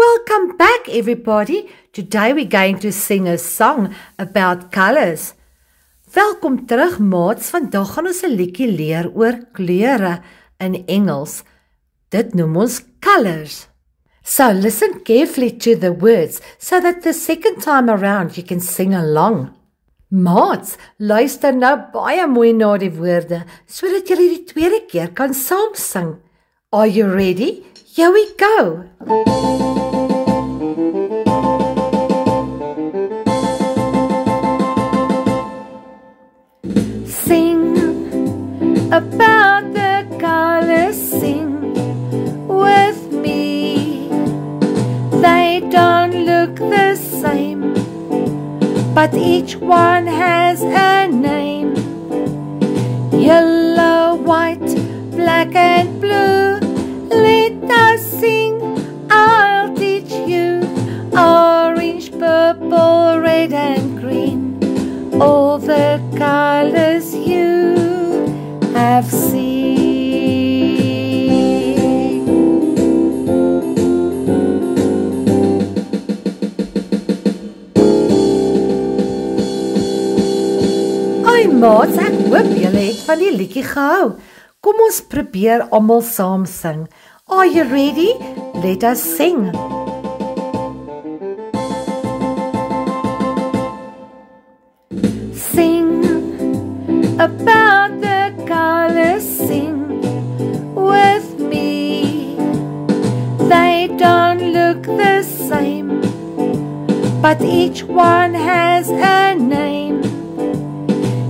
Welcome back, everybody. Today we're going to sing a song about colors. Welkom terug, maats. Vandag gaan ons 'n liedjie leer oor kleure in Engels. Dit noem ons colors. So listen carefully to the words so that the second time around you can sing along. Maats, luister nou baie mooi na die woorde sodat jy die tweede keer kan saam sing. Are you ready? Here we go. Sing about the colors, sing with me. They don't look the same, but each one has a name. Yellow, white, black and blue. Let us sing, I'll teach you. Orange, purple, red and green. All the colors you have seen. Oi maats, ek hoop julle het van die liedjie gehou. Kom ons probeer almal saam sing. Are you ready? Let us sing. Sing about the colors, sing with me. They don't look the same, but each one has a name.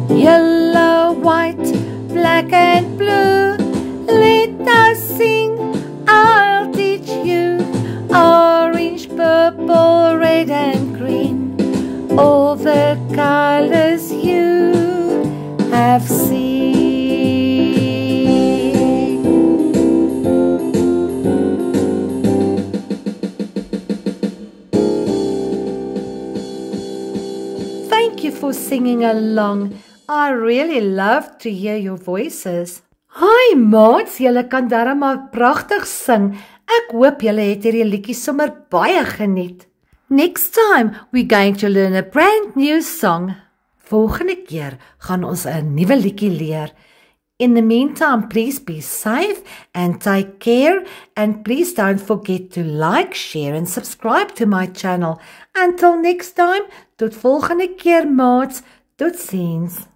Yellow, white, black and blue. Let us sing, I'll teach you. Orange, purple, red and green. All the colors you have seen. Thank you for singing along. I really love to hear your voices. Hi maats, julle kan darm maar pragtig sing. Ek hoop julle het hierdie liedjie sommer baie geniet. Next time we're going to learn a brand new song. Volgende keer gaan ons 'n nuwe liedjie leer. In the meantime, please be safe and take care, and please don't forget to like, share and subscribe to my channel. Until next time, tot volgende keer maats. Totsiens.